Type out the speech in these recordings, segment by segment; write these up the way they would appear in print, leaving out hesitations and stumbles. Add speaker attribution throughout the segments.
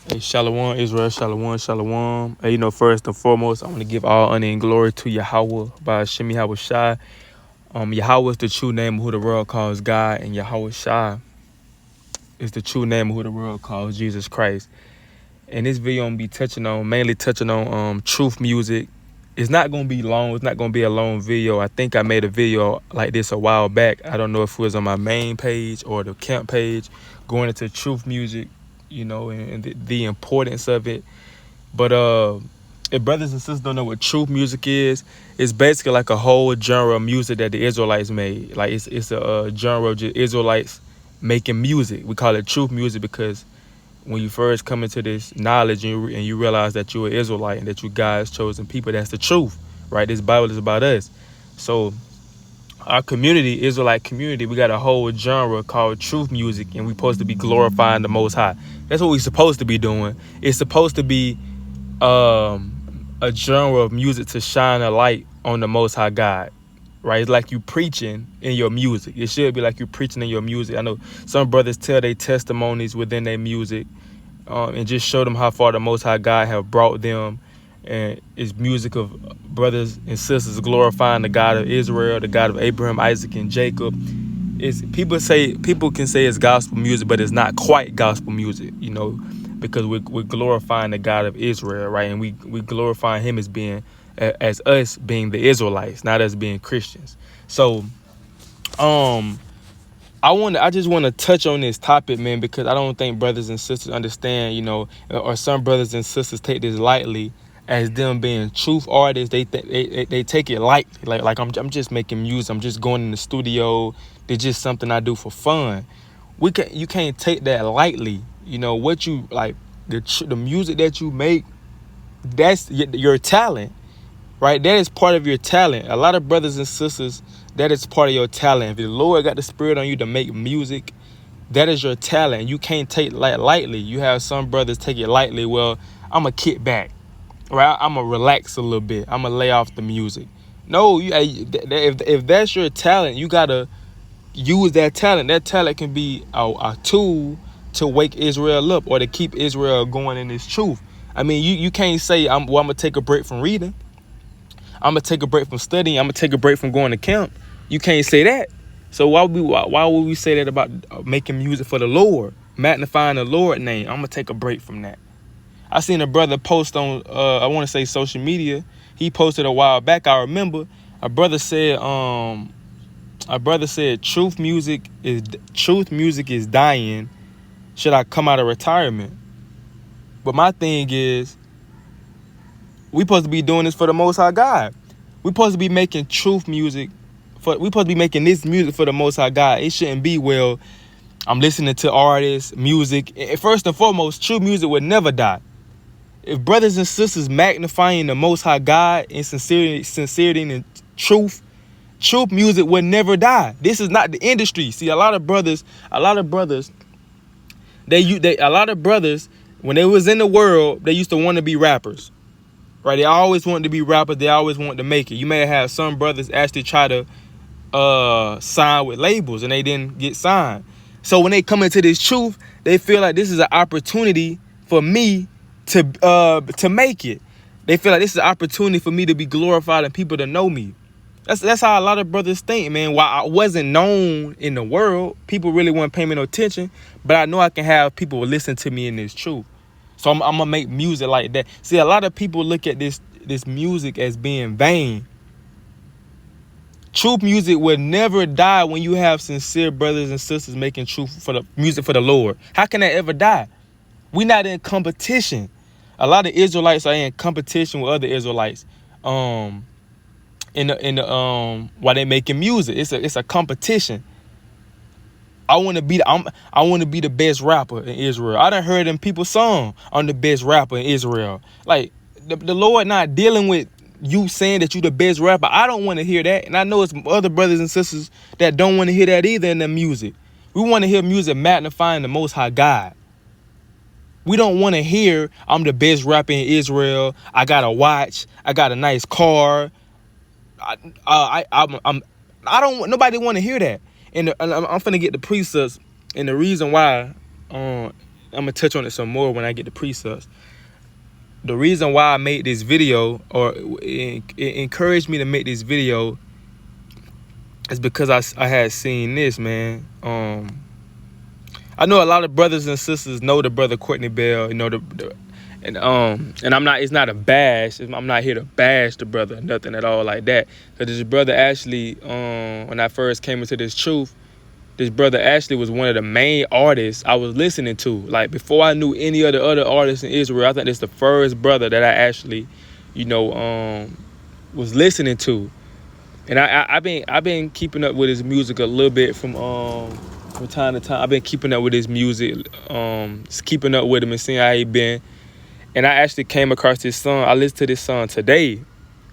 Speaker 1: Hey, Shalom, Israel, Shalom, Shalom. Hey, first and foremost, I want to give all honor and glory to Yahweh by Shemi Yahweh Shai. Yahweh is the true name of who the world calls God, and Yahweh Shai is the true name of who the world calls Jesus Christ. And this video I'm gonna be mainly touching on truth music. It's not gonna be long. It's not gonna be a long video. I think I made a video like this a while back. I don't know if it was on my main page or the camp page, going into truth music, and the importance of it. But if brothers and sisters don't know what truth music is, it's basically like a whole genre of music that the Israelites made. Like it's a genre of just Israelites making music. We call it truth music because when you first come into this knowledge and you realize that you're an Israelite and that you God's chosen people, that's the truth, right? This Bible is about us. So our community, Israelite community, we got a whole genre called truth music, and we're supposed to be glorifying the Most High. That's what we're supposed to be doing. It's supposed to be a genre of music to shine a light on the Most High God, right? It's like you preaching in your music. It should be like you preaching in your music. I know some brothers tell their testimonies within their music, and just show them how far the Most High God have brought them. And it's music of brothers and sisters glorifying the God of Israel, the God of Abraham, Isaac, and Jacob. People can say it's gospel music, but it's not quite gospel music, because we're glorifying the God of Israel, right? And we glorifying him as us being the Israelites, not us being Christians. So I just want to touch on this topic, man, because I don't think brothers and sisters understand, or some brothers and sisters take this lightly as them being truth artists. They take it lightly, like I'm just making music. I'm just going in the studio. It's just something I do for fun. You can't take that lightly. What you like, the music that you make, that's your talent, right? That is part of your talent. A lot of brothers and sisters, that is part of your talent. If the Lord got the spirit on you to make music, that is your talent. You can't take lightly. You have some brothers take it lightly. Well, I'm going to kick back, right? I'm going to relax a little bit. I'm going to lay off the music. No, if that's your talent, you got to use that talent. That talent can be a tool to wake Israel up or to keep Israel going in this truth. I mean, you can't say, I'm going to take a break from reading. I'm going to take a break from studying. I'm going to take a break from going to camp. You can't say that. So why would we say that about making music for the Lord, magnifying the Lord name? I'm going to take a break from that. I seen a brother post on, I want to say social media. He posted a while back. I remember a brother said, truth music is dying. Should I come out of retirement? But my thing is, we supposed to be doing this for the Most High God. We supposed to be making truth music. We supposed to be making this music for the Most High God. It shouldn't be, well, I'm listening to artists, music. First and foremost, true music would never die. If brothers and sisters magnifying the Most High God in sincerity and truth music would never die. This is not the industry. See, a lot of brothers, when they was in the world, they used to want to be rappers. Right, they always wanted to be rappers. They always wanted to make it. You may have some brothers actually try to sign with labels and they didn't get signed. So when they come into this truth, they feel like this is an opportunity for me to make it. They feel like this is an opportunity for me to be glorified and people to know me. That's how a lot of brothers think, man. While I wasn't known in the world, people really weren't paying me no attention. But I know I can have people listen to me in this truth. So I'm gonna make music like that. See, a lot of people look at this music as being vain. Truth music will never die when you have sincere brothers and sisters making truth for the music for the Lord. How can that ever die? We're not in competition. A lot of Israelites are in competition with other Israelites. While they making music, it's a competition. I want to be the best rapper in Israel. I done heard them people song, I'm the best rapper in Israel. Like the Lord not dealing with you saying that you the best rapper. I don't want to hear that. And I know it's other brothers and sisters that don't want to hear that either in the music. We want to hear music magnifying the Most High God. We don't want to hear I'm the best rapper in Israel. I got a watch. I got a nice car. Nobody want to hear that. And I'm finna get the precepts and the reason why gonna touch on it some more when I get the precepts. The reason why I made this video, or it encouraged me to make this video, is because I had seen this, man. I know a lot of brothers and sisters know the brother Courtney Bell, you know, and I'm not. It's not a bash. I'm not here to bash the brother, nothing at all like that. Because this brother actually, when I first came into this truth, this brother actually was one of the main artists I was listening to. Like, before I knew any of the other artists in Israel, I think this is the first brother that I actually, you know, was listening to. And I've been keeping up with his music a little bit from time to time. I've been keeping up with his music, just keeping up with him and seeing how he been. And I actually came across this song. I listened to this song today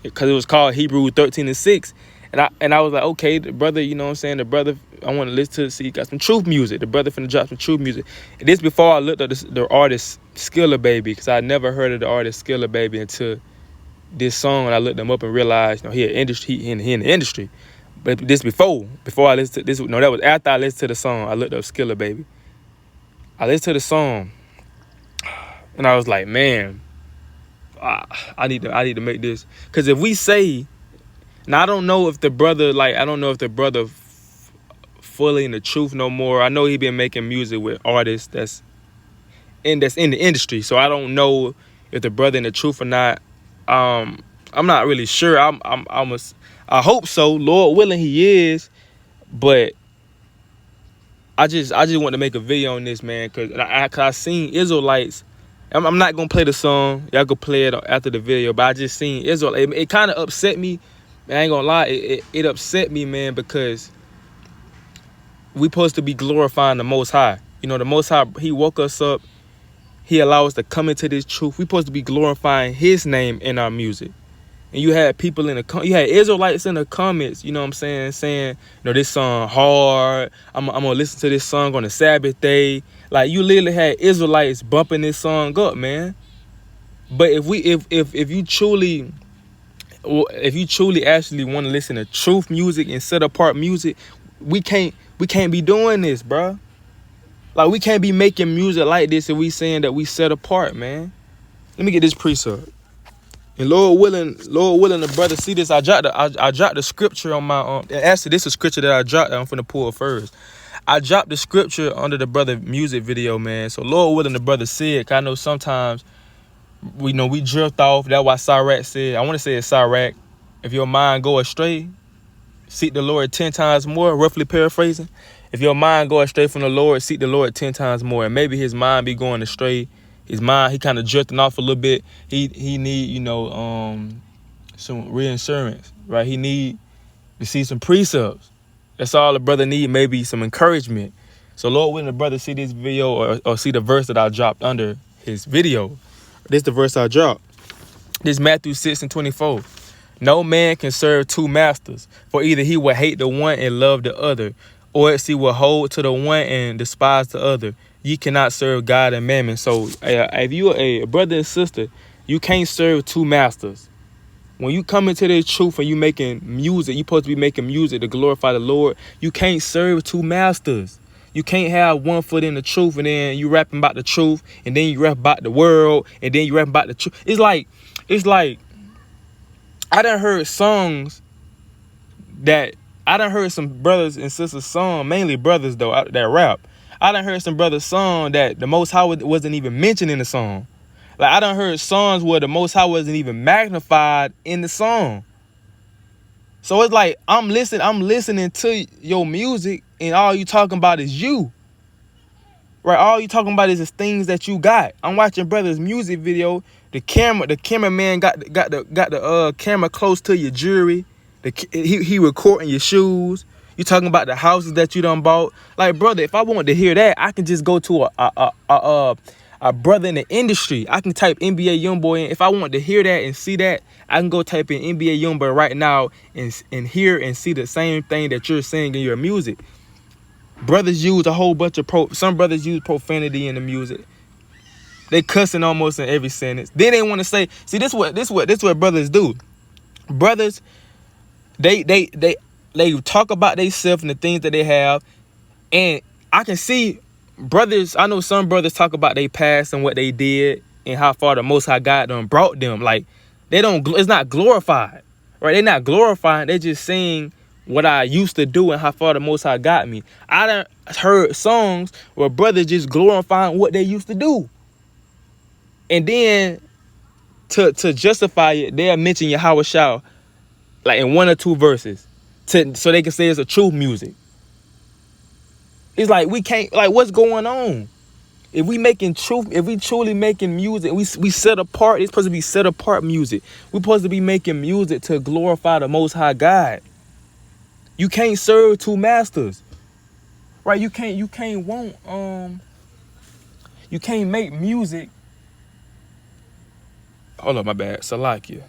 Speaker 1: because it was called Hebrews 13:6. And I was like, okay, the brother, you know what I'm saying? The brother, I want to listen to, see, he got some truth music. The brother finna drop some truth music. And this before I looked at the artist Skilla Baby, because I never heard of the artist Skilla Baby until this song. And I looked him up and realized, you know, he in the industry. But this before I listened to this, no, that was after I listened to the song. I looked up Skilla Baby. I listened to the song, and I was like, man, I need to make this. Because if we say, now I don't know if the brother, fully in the truth no more. I know he been making music with artists that's in the industry. So I don't know if the brother in the truth or not. I'm not really sure. I hope so. Lord willing, he is. But I just want to make a video on this, man, because I seen Israelites. I'm not gonna play the song. Y'all go play it after the video. But I just seen Israel. It kind of upset me. I ain't gonna lie. It upset me, man, because we supposed to be glorifying the Most High. You know, the Most High, he woke us up. He allowed us to come into this truth. We supposed to be glorifying his name in our music. And you had people you had Israelites in the comments, you know what I'm saying, you know, this song hard. I'm gonna listen to this song on the Sabbath day. Like, you literally had Israelites bumping this song up, man. But if you truly actually want to listen to truth music and set apart music, we can't be doing this, bro. Like, we can't be making music like this if we saying that we set apart, man. Let me get this precept. And Lord willing, the brother see this. I dropped the scripture on my actually, this is scripture that I dropped. I'm finna pull first. I dropped the scripture under the brother music video, man. So Lord willing, the brother see it. 'Cause I know sometimes we drift off. That's why Sirach said, I want to say it's Sirach, if your mind go astray, seek the Lord 10 times more, roughly paraphrasing. If your mind go astray from the Lord, seek the Lord 10 times more. And maybe his mind be going astray. His mind, he kind of drifting off a little bit. He need, you know, some reassurance, right? He need to see some precepts. That's all the brother need, maybe some encouragement. So Lord willing, the brother see this video or see the verse that I dropped under his video. This is the verse I dropped. This is Matthew 6:24. No man can serve two masters, for either he will hate the one and love the other, or else he will hold to the one and despise the other. Ye cannot serve God and mammon. So if you a brother and sister, you can't serve two masters. When you come into the truth and you making music, you supposed to be making music to glorify the Lord. You can't serve two masters. You can't have one foot in the truth and then you rapping about the truth and then you rap about the world and then you rap about the truth. It's like I done heard songs that I done heard some brothers and sisters song, mainly brothers though, that rap. I done heard some brothers song that the Most High wasn't even mentioned in the song. Like, I done heard songs where the Most High wasn't even magnified in the song. So it's like I'm listening to your music and all you talking about is you. Right? All you talking about is things that you got. I'm watching brother's music video. The cameraman got the camera close to your jewelry. He recording your shoes. You talking about the houses that you done bought. Like, brother, if I want to hear that, I can just go to a brother in the industry. I can type NBA Youngboy in. If I want to hear that and see that, I can go type in NBA Youngboy right now and hear and see the same thing that you're saying in your music. Brothers use a whole bunch of some brothers use profanity in the music. They cussing almost in every sentence. Then they want to say, see, this what brothers do. Brothers, they talk about themselves and the things that they have, and I can see brothers, I know some brothers talk about their past and what they did and how far the Most High God done brought them. Like, they don't, it's not glorified, right? They're not glorifying. They're just saying what I used to do and how far the Most High got me. I done heard songs where brothers just glorifying what they used to do. And then to justify it, they'll mention Yahweh Shah like in 1 or 2 verses so they can say it's a truth music. It's like we can't, like, what's going on? If we truly making music, we set apart, it's supposed to be set apart music. We're supposed to be making music to glorify the Most High God. You can't serve 2 masters. Right? You can't make music. Hold up, my bad. Salakia,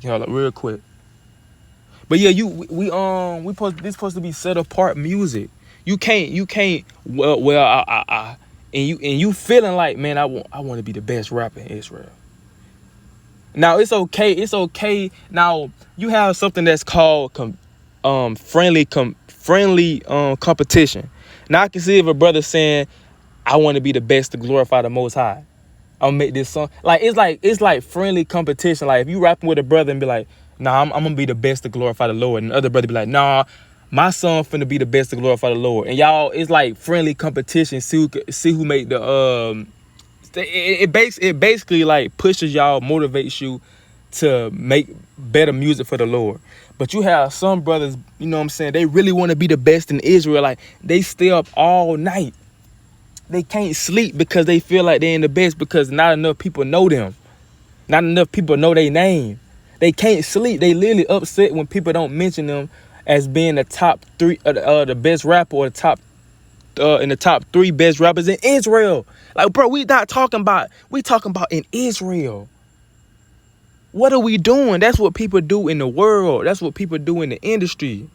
Speaker 1: hold up, real quick. But yeah, this supposed to be set apart music. You can't you feeling like, man, I want to be the best rapper in Israel. Now it's okay. Now you have something that's called friendly competition. Now I can see if a brother saying, I want to be the best to glorify the Most High, I'm gonna make this song. Like, it's like friendly competition. Like, if you rapping with a brother and be like, nah, I'm gonna be the best to glorify the Lord, and the other brother be like, nah, my son finna be the best to glorify the Lord. And y'all, it's like friendly competition. See who make the it basically like pushes y'all, motivates you to make better music for the Lord. But you have some brothers, you know what I'm saying, they really want to be the best in Israel. Like, they stay up all night. They can't sleep because they feel like they're in the best, because not enough people know them. Not enough people know their name. They can't sleep. They literally upset when people don't mention them as being the top 3, the best rapper, or the top in the top 3 best rappers in Israel. Like, bro, we talking about in Israel. What are we doing? That's what people do in the world. That's what people do in the industry.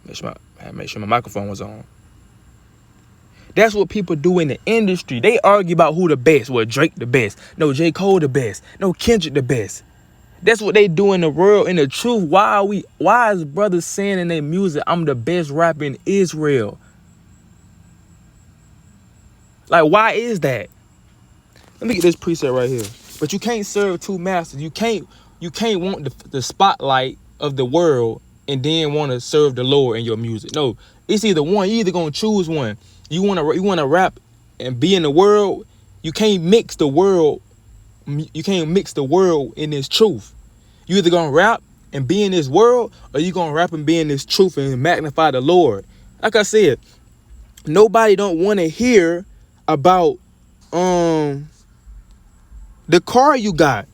Speaker 1: Make sure my microphone was on. That's what people do in the industry. They argue about who the best. Well, Drake the best. No, J. Cole the best. No, Kendrick the best. That's what they do in the world. In the truth, why is brothers saying in their music, I'm the best rapper in Israel? Like, why is that? Let me get this preset right here. But you can't serve 2 masters. You can't want the spotlight of the world and then want to serve the Lord in your music. No, it's either one. You either gonna choose one. You wanna rap and be in the world. You can't mix the world. You can't mix the world in this truth. You either gonna rap and be in this world, or you gonna rap and be in this truth and magnify the Lord. Like I said, nobody don't want to hear about the car you got.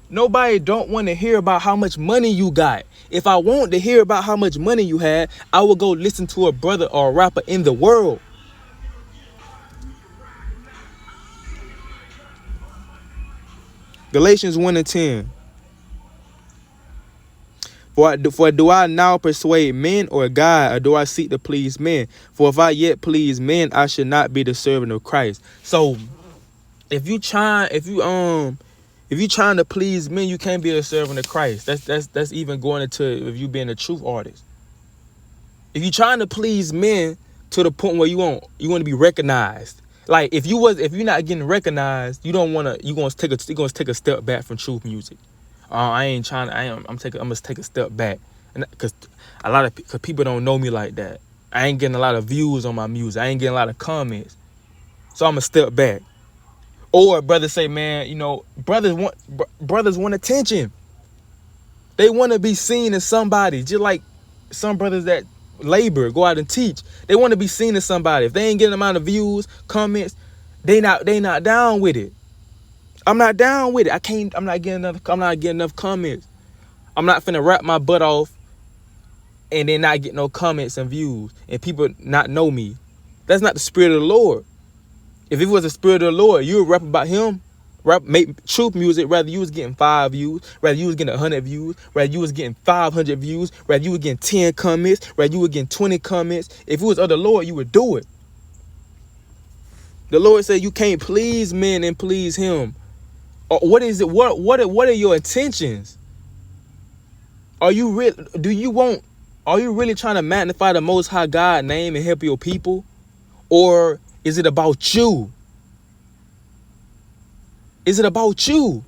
Speaker 1: Nobody don't want to hear about how much money you got. If I want to hear about how much money you had, I will go listen to a brother or a rapper in the world. Galatians 1:10. For do I now persuade men or God, or do I seek to please men? For if I yet please men, I should not be the servant of Christ. So if you trying to please men, you can't be a servant of Christ. That's even going into if you being a truth artist. If you trying to please men to the point where you want to be recognized. Like, if you're not getting recognized, you're gonna take a step back from truth music. I'm gonna take a step back, and because people don't know me like that. I ain't getting a lot of views on my music. I ain't getting a lot of comments, so I'm gonna step back. Or brothers say, man, you know, brothers want attention. They want to be seen as somebody, just like some brothers that labor, go out and teach. They want to be seen as somebody. If they ain't getting the amount of views, comments, they not down with it. I'm not down with it. I'm not getting enough comments. I'm not finna rap my butt off and then not get no comments and views and people not know me. That's not the spirit of the Lord. If it was the spirit of the Lord, you would rap about him, make truth music, rather you was getting 5 views, rather you was getting 100 views, rather you was getting 500 views, rather you was getting 10 comments, rather you was getting 20 comments. If it was of the Lord, you would do it. The Lord said you can't please men and please him. Or what is it? What are your intentions? Are you really trying to magnify the Most High God name and help your people? Or is it about you? Is it about you?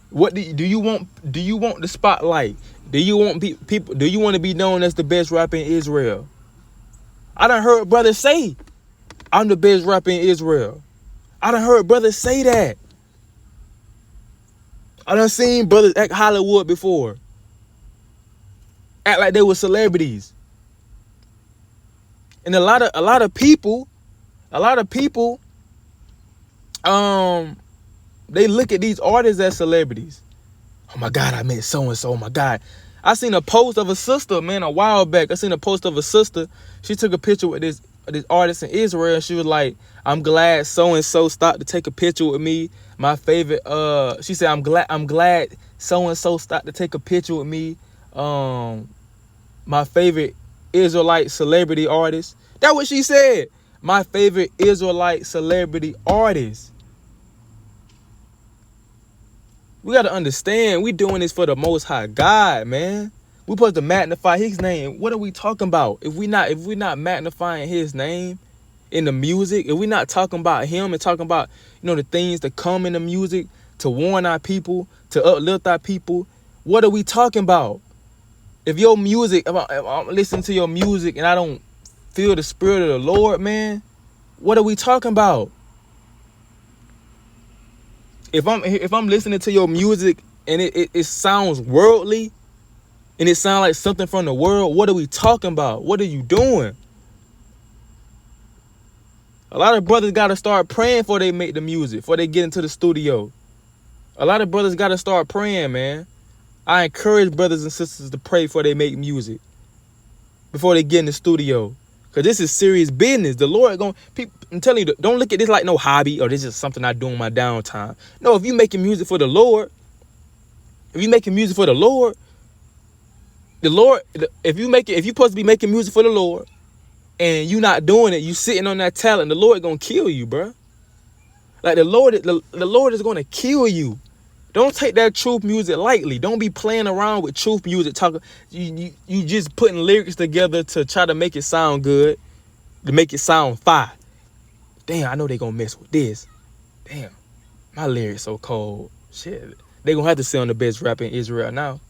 Speaker 1: What do you want? Do you want the spotlight? Do you want people? Do you want to be known as the best rapper in Israel? I done heard brothers say, I'm the best rapper in Israel. I done heard brothers say that. I done seen brothers act Hollywood before. Act like they were celebrities. And a lot of people, they look at these artists as celebrities. Oh my God, I met so-and-so. Oh my God. I seen a post of a sister, man, a while back. I seen a post of a sister. She took a picture with this artist in Israel. She was like, I'm glad so-and-so stopped to take a picture with me. My favorite, she said, I'm glad so-and-so stopped to take a picture with me. My favorite Israelite celebrity artist. That's what she said. My favorite Israelite celebrity artist. We got to understand, we doing this for the Most High God, man. We supposed to magnify his name. What are we talking about? If we not magnifying his name in the music, if we not talking about him and talking about, the things that come in the music to warn our people, to uplift our people, what are we talking about? If your music, if I'm listening to your music and I don't feel the spirit of the Lord, man, what are we talking about? If I'm listening to your music and it sounds worldly and it sounds like something from the world, what are we talking about? What are you doing? A lot of brothers got to start praying before they make the music, before they get into the studio. A lot of brothers got to start praying, man. I encourage brothers and sisters to pray before they make music, before they get in the studio. Because this is serious business. The Lord I'm telling you, don't look at this like no hobby or this is something I do in my downtime. No, if you making music for the Lord, if you supposed to be making music for the Lord and you not doing it, you sitting on that talent, the Lord gonna kill you, bro. Like the Lord is gonna kill you. Don't take that truth music lightly. Don't be playing around with truth music. You just putting lyrics together to try to make it sound good, to make it sound fire. Damn, I know they gonna mess with this. Damn, my lyrics so cold. Shit, they gonna have to say I'm the best rapper in Israel now.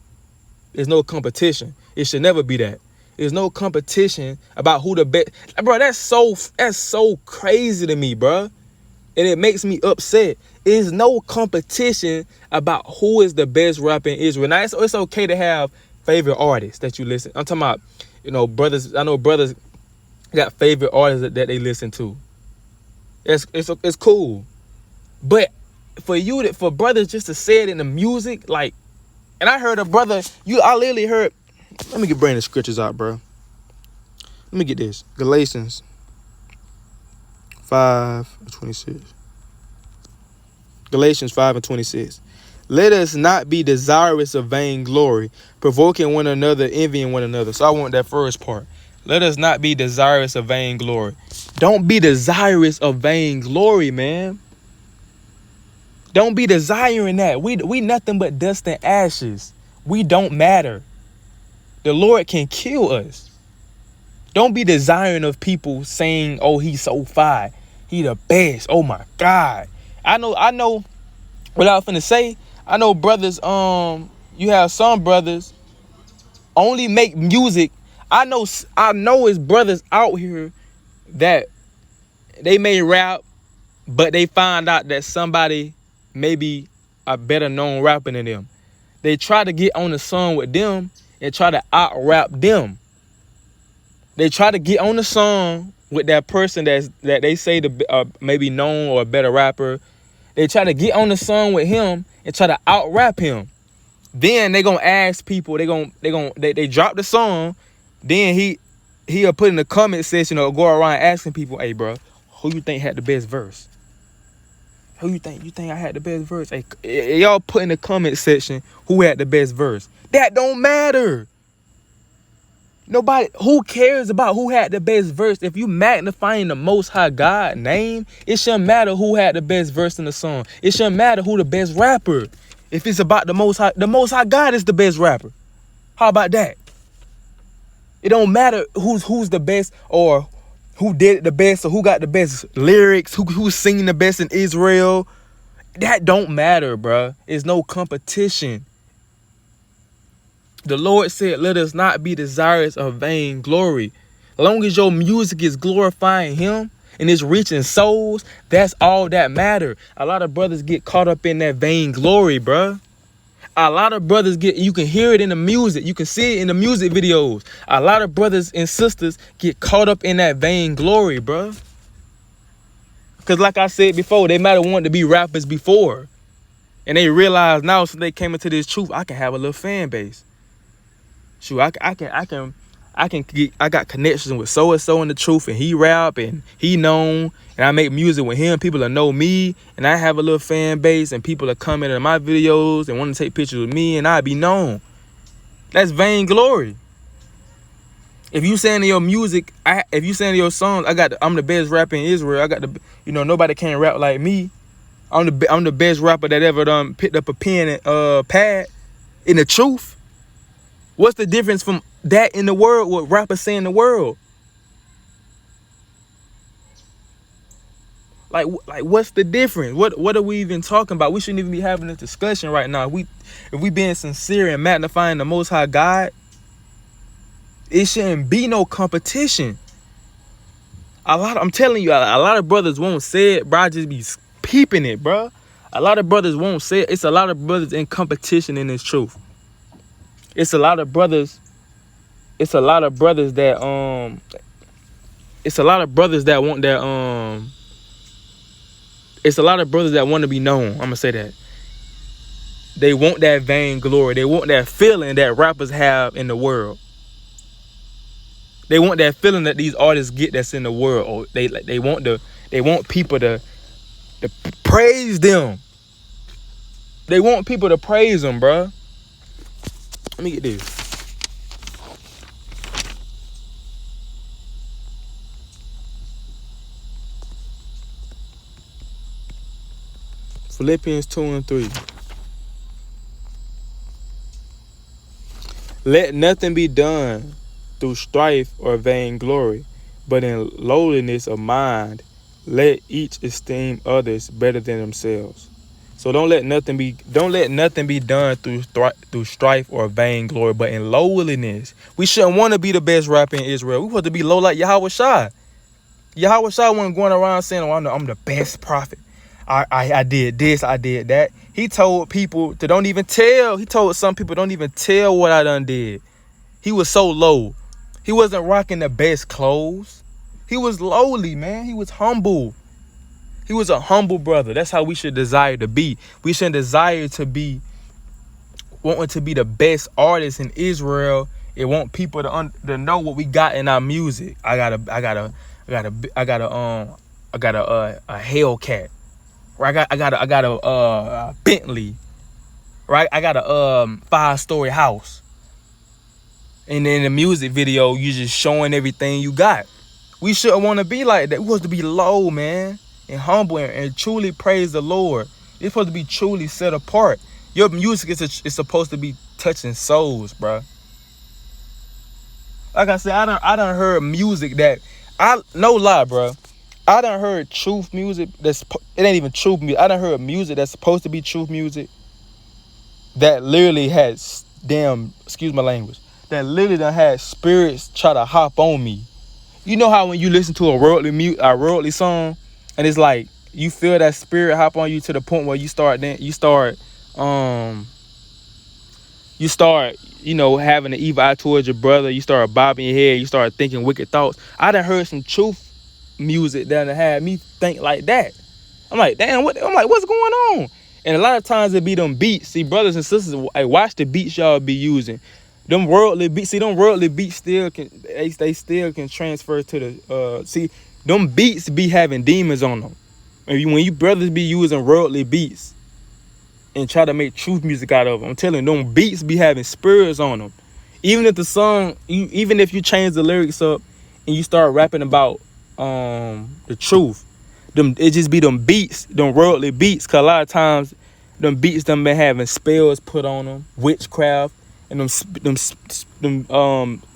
Speaker 1: There's no competition. It should never be that. There's no competition about who the best. Bro, that's so crazy to me, bro. And it makes me upset. There's no competition about who is the best rapper in Israel. Now, it's okay to have favorite artists that you listen. I'm talking about, brothers. I know brothers got favorite artists that they listen to. It's cool. But for brothers just to say it in the music, like, and I heard a brother, I literally heard, let me bring the scriptures out, bro. Let me get this. Galatians 5:26. Galatians 5:26. Let us not be desirous of vainglory, provoking one another, envying one another. So I want that first part. Let us not be desirous of vainglory. Don't be desirous of vainglory, man. Don't be desiring that. We nothing but dust and ashes. We don't matter. The Lord can kill us. Don't be desiring of people saying, oh, he's so fine. He the best. Oh my God. I know what I was finna say. I know brothers, you have some brothers only make music. I know it's brothers out here that they may rap, but they find out that somebody maybe a better known rapper than them. They try to get on the song with them and try to out rap them. They try to get on the song with that person that they say maybe known or a better rapper. They try to get on the song with him and try to out rap him. Then they gonna ask people. They drop the song. Then he'll put in the comment section or go around asking people, "Hey, bro, who you think had the best verse? Who you think I had the best verse? Hey, y'all put in the comment section who had the best verse. That don't matter. Nobody, who cares about who had the best verse? If you magnifying the Most High God name, it shouldn't matter who had the best verse in the song. It shouldn't matter who the best rapper. If it's about the Most High God is the best rapper. How about that? It don't matter who's the best or who did it the best or who got the best lyrics, who's singing the best in Israel. That don't matter, bruh. It's no competition. The Lord said, let us not be desirous of vain glory. As long as your music is glorifying him and it's reaching souls, that's all that matter. A lot of brothers get caught up in that vain glory, bruh. A lot of brothers you can hear it in the music. You can see it in the music videos. A lot of brothers and sisters get caught up in that vain glory, bruh. Because like I said before, they might have wanted to be rappers before. And they realize now, since they came into this truth, I can have a little fan base. Shoot, I got connections with so and so in the truth, and he rap and he known, and I make music with him. People that know me, and I have a little fan base, and people that come into my videos and want to take pictures with me, and I be known. That's vainglory. If you saying in your music, if you saying in your songs, I'm the best rapper in Israel. I got nobody can rap like me. I'm the best rapper that ever done picked up a pen and pad in the truth. What's the difference from that in the world, what rappers say in the world? Like what's the difference? What are we even talking about? We shouldn't even be having this discussion right now. If we being sincere and magnifying the Most High God, it shouldn't be no competition. I'm telling you, a lot of brothers won't say it, bro. I just be peeping it, bro. A lot of brothers won't say it. It's a lot of brothers in competition in this truth. It's a lot of brothers that It's a lot of brothers that want that it's a lot of brothers that want to be known. I'm gonna say that. They want that vain glory. They want that feeling that rappers have in the world. They want that feeling that these artists get that's in the world. Or they want people to praise them. They want people to praise them, bruh. Let me get this. Philippians 2 and 3. Let nothing be done through strife or vainglory, but in lowliness of mind, let each esteem others better than themselves. So don't let nothing be done through strife or vainglory, but in lowliness. We shouldn't want to be the best rapper in Israel. We want to be low like Yahweh Shai. Yahweh Shai wasn't going around saying, "Oh, I'm the best prophet. I did this, I did that." He told people to don't even tell. He told some people don't even tell what I done did. He was so low. He wasn't rocking the best clothes. He was lowly, man. He was humble. He was a humble brother. That's how we should desire to be. We should desire to be wanting to be the best artist in Israel and want people to know what we got in our music. I got a Hellcat. Right? I got a Bentley. Right? I got a 5-story house. And then in the music video, you just showing everything you got. We shouldn't want to be like that. We supposed to be low, man, and humble and truly praise the Lord. It's supposed to be truly set apart. Your music is supposed to be touching souls, bro. Like I said, I done heard music that no lie, bro. I done heard truth music it ain't even truth music. I done heard music that's supposed to be truth music that literally has excuse my language, that literally done had spirits try to hop on me. You know how when you listen to a worldly song, and it's like you feel that spirit hop on you to the point where you start having an evil eye towards your brother. You start bobbing your head. You start thinking wicked thoughts. I done heard some truth music that had me think like that. I'm like, damn, what's going on? And a lot of times it be them beats. See, brothers and sisters, watch the beats y'all be using. Them worldly beats still can transfer to the them beats be having demons on them. And when you brothers be using worldly beats and try to make truth music out of them, I'm telling you, them beats be having spirits on them. Even if the song, even if you change the lyrics up and you start rapping about the truth, it just be them beats, them worldly beats. Cause a lot of times Them beats them been having spells put on them, witchcraft, and them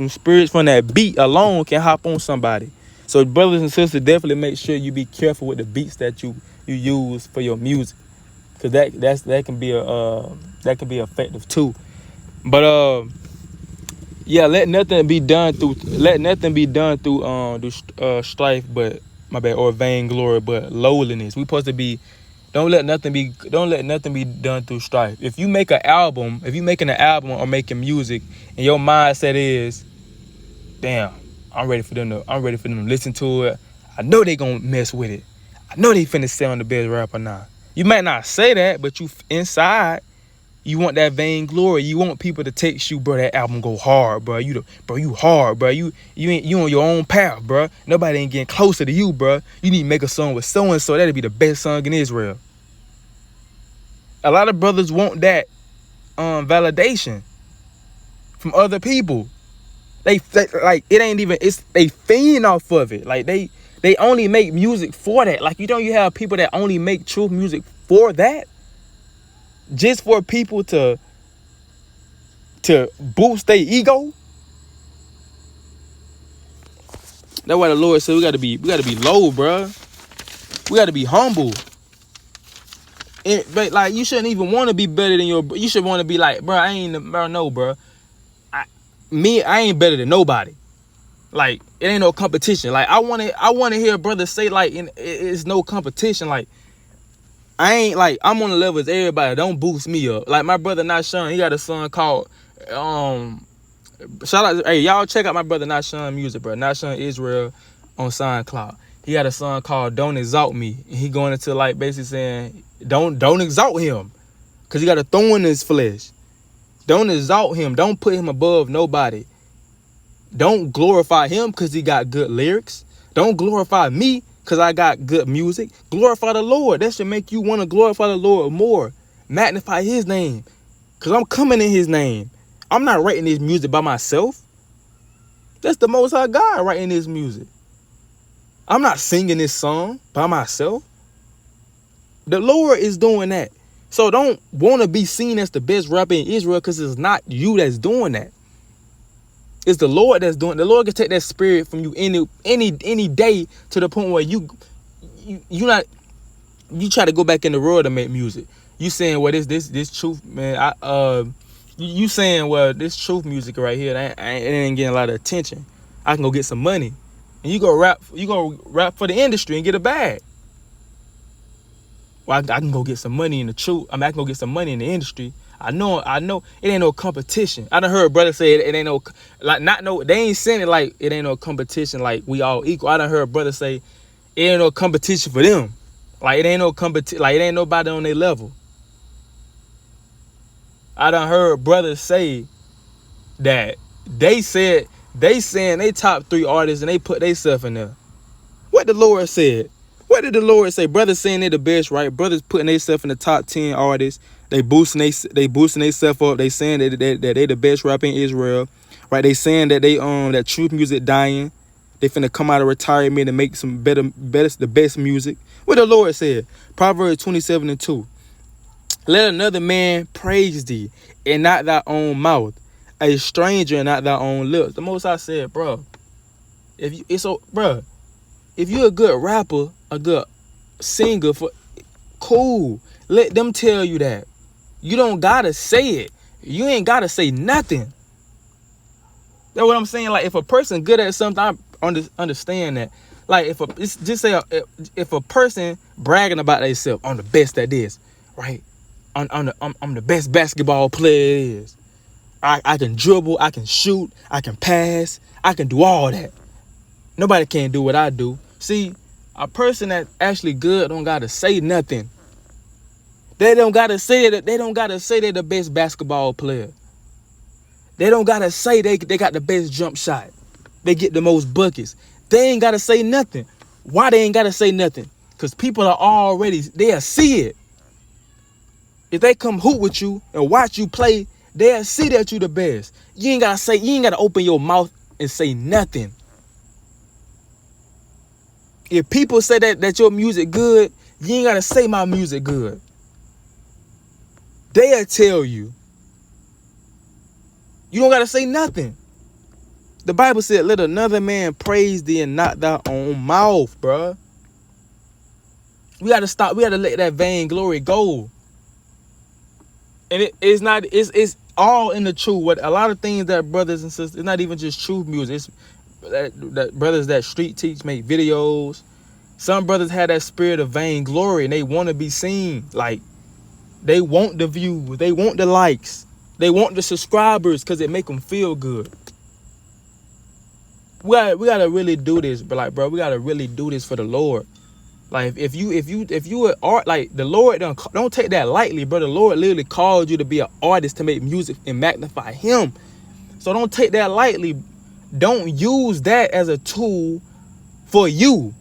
Speaker 1: spirits from that beat alone can hop on somebody. So brothers and sisters, definitely make sure you be careful with the beats that you use for your music, cause that can be effective too. But yeah, let nothing be done through strife, but my bad, or vainglory, but lowliness. We supposed to be. Don't let nothing be done through strife. If you make an album, if you making an album or making music, and your mindset is, damn, I'm ready for them to listen to it. I know they gonna mess with it. I know they finna sound the best rapper now. You might not say that, but you inside, you want that vainglory. You want people to text you, bro, that album go hard, bro. You hard, bro. You on your own path, bro. Nobody ain't getting closer to you, bro. You need to make a song with so and so. That'll be the best song in Israel. A lot of brothers want that validation from other people. They like it ain't even. They feeding off of it. Like they only make music for that. Like you have people that only make truth music for that. Just for people to boost their ego. That's why the Lord said we gotta be low, bro. We gotta be humble. But like you shouldn't even want to be better than you should want to be like, bro, I ain't better than nobody. Like it ain't no competition. Like I want to hear a brother say like it's no competition. Like I ain't like I'm on the level as everybody. Don't boost me up. Like my brother Nashon, he got a song called shout out, hey, y'all check out my brother Nashon music, bro. Nashon Israel on SoundCloud. He got a song called Don't Exalt Me. And he going into like basically saying don't exalt him, cause he got a thorn in his flesh. Don't exalt him. Don't put him above nobody. Don't glorify him cause he got good lyrics. Don't glorify me cause I got good music. Glorify the Lord. That should make you want to glorify the Lord more. Magnify his name, cause I'm coming in his name. I'm not writing this music by myself. That's the Most High God writing this music. I'm not singing this song by myself. The Lord is doing that. So don't want to be seen as the best rapper in Israel because it's not you that's doing that. It's the Lord that's doing it. The Lord can take that spirit from you any day to the point where you try to go back in the world to make music. You saying, well, this truth, man, you saying, well, this truth music right here, it ain't getting a lot of attention. I can go get some money. And you go rap for the industry and get a bag. Well, I can go get some money in the truth. I can go get some money in the industry. I know it ain't no competition. I done heard a brother say it ain't no, like, they ain't saying it like it ain't no competition, like we all equal. I done heard a brother say it ain't no competition for them. Like it ain't no competition, like it ain't nobody on their level. I done heard brothers say that they saying they top 3 artists and they put themselves in there. What the Lord said? What did the Lord say? Brothers saying they the best, right? Brothers putting themselves in the top 10 artists. They boosting themselves up. They saying that they the best rapper in Israel, right? They saying that that truth music dying. They finna come out of retirement and make some the best music. What the Lord said? Proverbs 27:2. Let another man praise thee, and not thy own mouth, a stranger and not thy own lips. The Most High said, bro, if you're a good rapper, a good singer, cool. Let them tell you that. You don't gotta say it. You ain't gotta say nothing. That's what I'm saying. Like if a person good at something, I understand that. Like if a person bragging about themselves, I'm the best at this, right? I'm the best basketball player it is. I can dribble, I can shoot, I can pass, I can do all that. Nobody can do what I do. See, a person that's actually good don't gotta say nothing. They don't gotta say that. They don't gotta say they're the best basketball player. They don't gotta say they got the best jump shot. They get the most buckets. They ain't gotta say nothing. Why they ain't gotta say nothing? Because people are already, they'll see it. If they come hoop with you and watch you play, they'll see that you the best. You ain't gotta open your mouth and say nothing. If people say that your music good, you ain't gotta say my music good. They'll tell you. You don't got to say nothing. The Bible said, let another man praise thee and not thy own mouth, bruh. We got to stop. We got to let that vainglory go. And it's all in the truth. What a lot of things that brothers and sisters, it's not even just truth music. It's that brothers that street teach, make videos. Some brothers have that spirit of vainglory and they want to be seen. Like, they want the views, they want the likes, they want the subscribers because it make them feel good. We gotta really do this, but like, bro, we gotta really do this for the Lord. Like, if you are art, like the Lord don't take that lightly, bro. The Lord literally called you to be an artist, to make music and magnify Him. So don't take that lightly. Don't use that as a tool for you.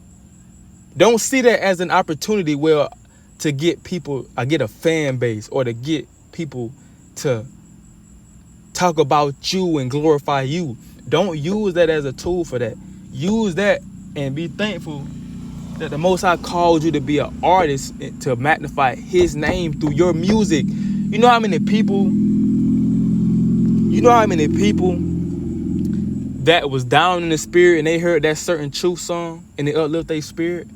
Speaker 1: Don't see that as an opportunity where to get people, get a fan base, or to get people to talk about you and glorify you. Don't use that as a tool for that. Use that and be thankful that the Most High called you to be an artist, to magnify His name through your music. You know how many people that was down in the spirit and they heard that certain truth song and it uplift their spirit?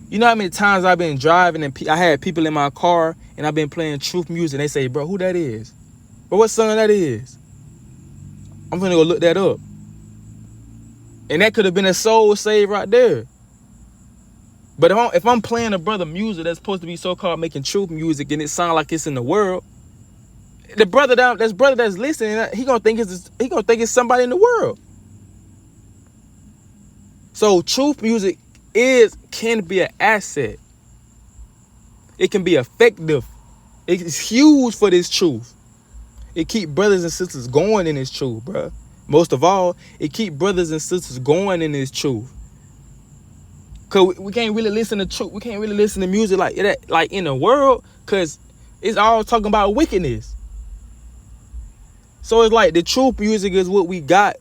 Speaker 1: You know how many times I've been driving and I had people in my car and I've been playing truth music and they say, bro, who that is? Bro, what song that is? I'm gonna go look that up. And that could have been a soul saved right there. But if I'm playing a brother music that's supposed to be so-called making truth music and it sounds like it's in the world, the brother that's listening, he gonna think it's somebody in the world. So truth music can be an asset. It can be effective. It's huge for this truth. It keep brothers and sisters going in this truth, bro. Most of all, it keep brothers and sisters going in this truth. Cause we can't really listen to truth. We can't really listen to music like that, like in the world, cause it's all talking about wickedness. So it's like the truth music is what we got,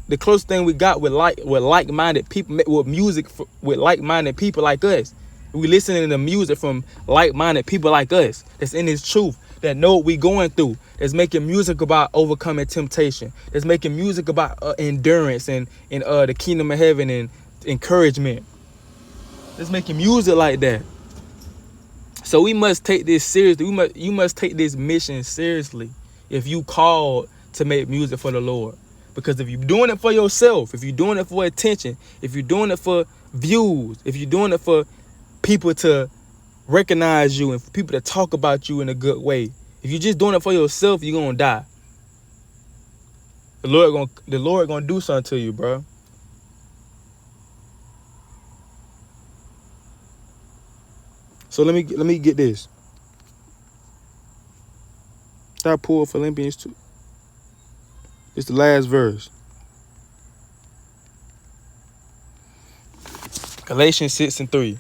Speaker 1: the closest thing we got with like-minded people, with music with like-minded people like us. We listening to music from like-minded people like us that's in this truth, that know what we going through, that's making music about overcoming temptation, that's making music about endurance and the kingdom of heaven and encouragement. That's making music like that. So we must take this seriously. You must take this mission seriously if you called to make music for the Lord. Because if you're doing it for yourself, if you're doing it for attention, if you're doing it for views, if you're doing it for people to recognize you and for people to talk about you in a good way, if you're just doing it for yourself, you're gonna die. The Lord gonna do something to you, bro. So let me get this. Start pull Philippians 2. It's the last verse. Galatians 6:3.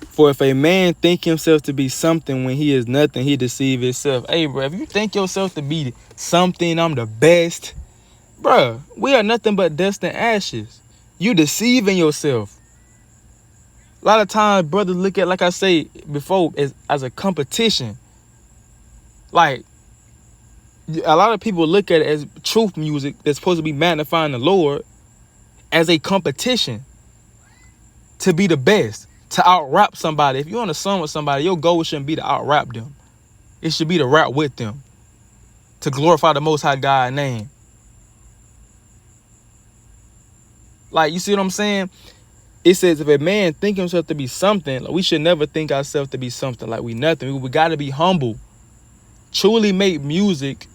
Speaker 1: For if a man think himself to be something when he is nothing, he deceive himself. Hey, bro, if you think yourself to be something, I'm the best, bro, we are nothing but dust and ashes. You deceiving yourself. A lot of times, brothers look at, like I say before, as a competition. Like, a lot of people look at it as truth music that's supposed to be magnifying the Lord as a competition to be the best, to out-rap somebody. If you're on a song with somebody, your goal shouldn't be to out-rap them. It should be to rap with them, to glorify the Most High God's name. Like, you see what I'm saying? It says if a man think himself to be something, like, we should never think ourselves to be something like we nothing. We got to be humble. Truly make music.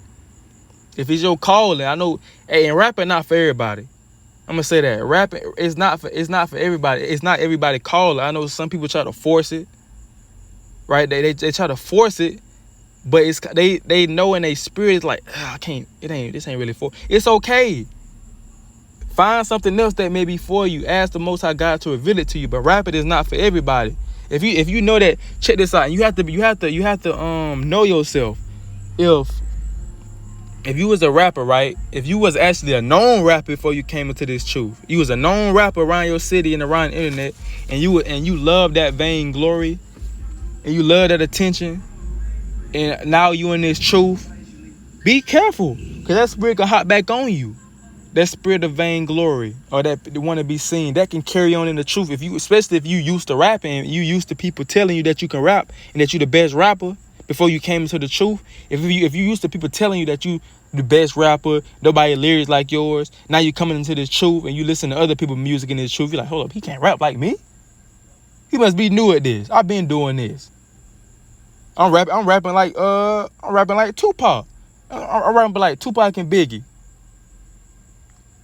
Speaker 1: If it's your calling, I know, hey, and rapping not for everybody. I'm gonna say that rapping is not for everybody. It's not everybody calling. I know some people try to force it, right? They try to force it, but it's they know in their spirit it's like, I can't. This ain't really for. It's okay. Find something else that may be for you. Ask the Most High God to reveal it to you. But rapping is not for everybody. If you know that, check this out. You have to know yourself. If you was a rapper, right? If you was actually a known rapper before you came into this truth, you was a known rapper around your city and around the internet, and you love that vainglory, and you love that attention, and now you in this truth, be careful, because that spirit can hop back on you. That spirit of vainglory, or that want to be seen, that can carry on in the truth. If you, especially if you used to rapping, you used to people telling you that you can rap and that you the best rapper before you came into the truth. If you used to people telling you that you the best rapper, nobody lyrics like yours, now you coming into this truth and you listen to other people's music in this truth, you're like, hold up, he can't rap like me. He must be new at this. I've been doing this. I'm rapping like Tupac. I'm rapping like Tupac and Biggie.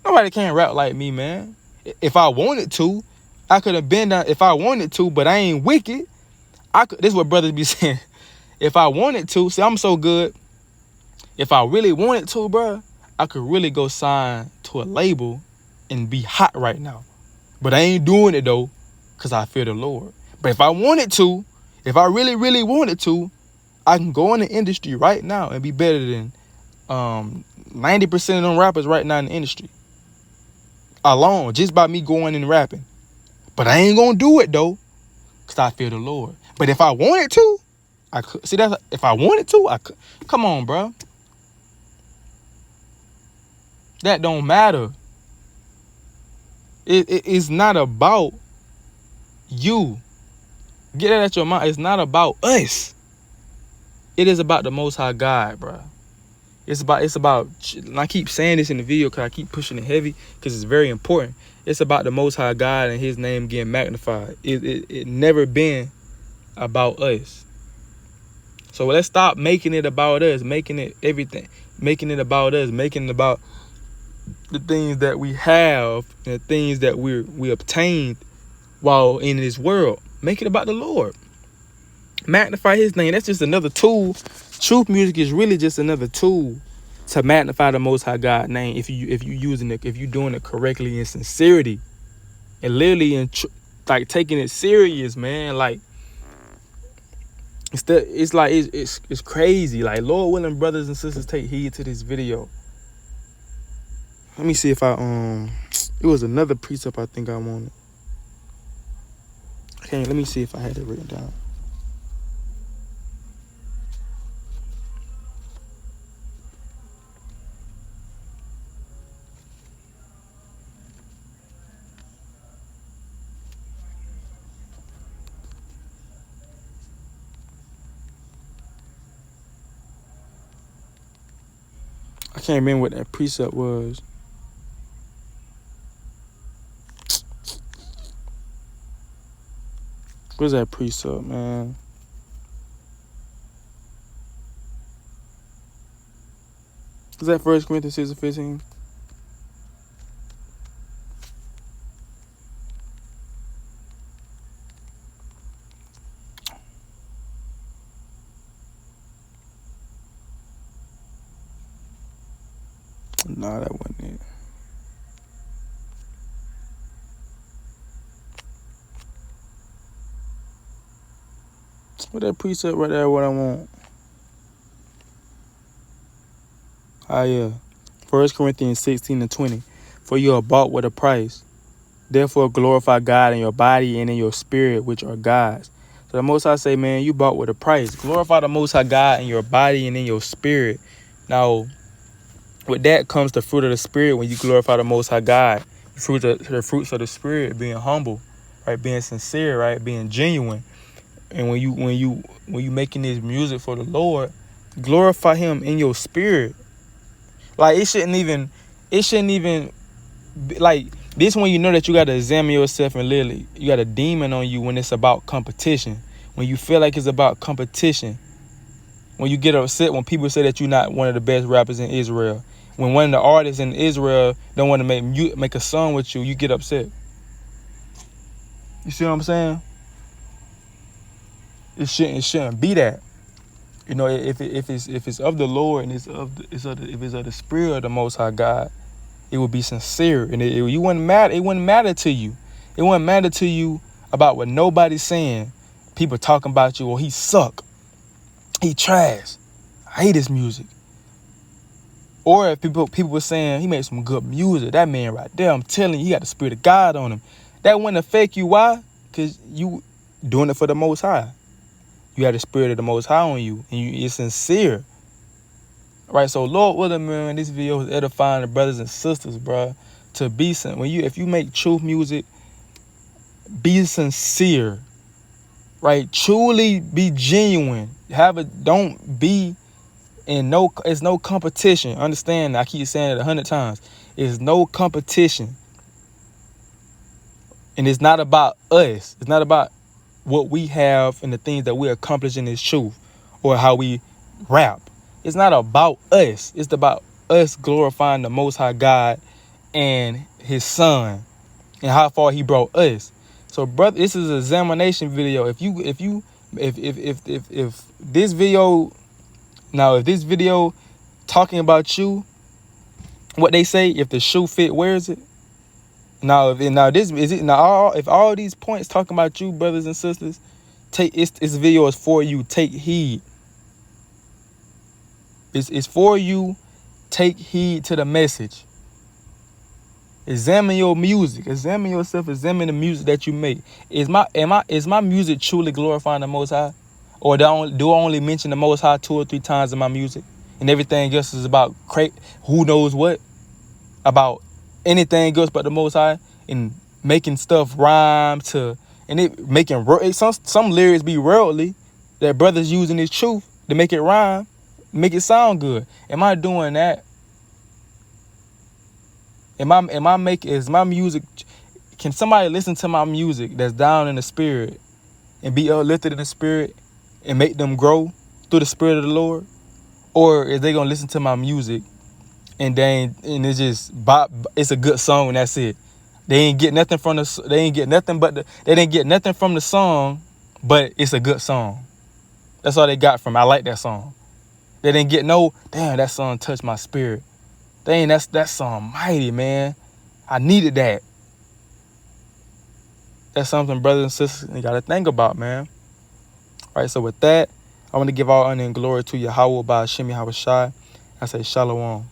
Speaker 1: Nobody can rap like me, man. If I wanted to, I could have been down if I wanted to, but I ain't wicked. This is what brothers be saying. If I wanted to, see, I'm so good. If I really wanted to, bro, I could really go sign to a label and be hot right now. But I ain't doing it, though, because I fear the Lord. But if I wanted to, if I really, really wanted to, I can go in the industry right now and be better than 90% of them rappers right now in the industry. Alone, just by me going and rapping. But I ain't gonna do it though, because I fear the Lord. But if I wanted to, I could. See, that's if I wanted to, I could. Come on, bro. That don't matter. It's not about you. Get that out your mind. It's not about us. It is about the Most High God, bro. It's about, and I keep saying this in the video because I keep pushing it heavy because it's very important. It's about the Most High God and his name getting magnified. It never been about us. So let's stop making it about us, making it everything, making it about us, making it about the things that we have and the things that we obtained while in this world. Make it about the Lord. Magnify his name. That's just another tool. Truth music is really just another tool to magnify the Most High God name if you using it, if you doing it correctly in sincerity and literally like taking it serious, man. Like it's crazy. Like, Lord willing, brothers and sisters, take heed to this video. Let me see if it was another precept I think I wanted. Okay, let me see if I had it written down. I can't remember what that precept was. What's that precept, man? Is that 1 Corinthians 6:15? Nah, that wasn't it. What that precept right there, what I want? Ah, yeah. 1 Corinthians 16:20. For you are bought with a price. Therefore glorify God in your body and in your spirit, which are God's. So the Most High say, man, you bought with a price. Glorify the Most High God in your body and in your spirit. Now, with that comes the fruit of the Spirit when you glorify the Most High God. The fruits of the Spirit, being humble, right? Being sincere, right? Being genuine. And when you making this music for the Lord, glorify him in your spirit. Like, it shouldn't even be like this when you know that you got to examine yourself and literally you got a demon on you when it's about competition. When you feel like it's about competition. When you get upset when people say that you're not one of the best rappers in Israel. When one of the artists in Israel don't want to make a song with you, you get upset. You see what I'm saying? It shouldn't be that. You know, if it's of the Lord and if it's of the Spirit of the Most High God, it would be sincere and it wouldn't matter. It wouldn't matter to you. It wouldn't matter to you about what nobody's saying. People talking about you, or he suck, he trash, I hate his music. Or if people were saying he made some good music, that man right there, I'm telling you, he got the Spirit of God on him. That wouldn't affect you. Why? Because you doing it for the Most High. You have the Spirit of the Most High on you, and you're sincere. Right, so Lord willing, man, this video is edifying the brothers and sisters, bro. To be if you make truth music, be sincere, right? Truly be genuine. Don't be in it's no competition. Understand? I keep saying it 100 times. It's no competition, and it's not about us. It's not about what we have and the things that we accomplish in this truth, or how we rap. It's not about us. It's about us glorifying the Most High God and His Son, and how far He brought us. So, brother, this is an examination video. If this video talking about you, what they say, if the shoe fit, wears it. If all these points talking about you, brothers and sisters, this video is for you. Take heed. It's for you. Take heed to the message. Examine your music. Examine yourself. Examine the music that you make. Is my music truly glorifying the Most High, or do I only mention the Most High 2 or 3 times in my music, and everything else is about who knows what, about anything else but the Most High, and making stuff rhyme to, and it making some lyrics be worldly that brothers using this truth to make it rhyme, make it sound good. Am I doing that? Is my music, can somebody listen to my music that's down in the spirit and be uplifted in the spirit and make them grow through the Spirit of the Lord? Or is they gonna listen to my music and it's just it's a good song and that's it? They didn't get nothing from the song, but it's a good song. That's all they got from it. I like that song. They didn't get damn, that song touched my spirit. Dang, that song mighty, man. I needed that. That's something brothers and sisters you gotta think about, man. All right, so with that, I want to give all honor and glory to Yahweh by Hashem Yahweh Shai. I say shalom.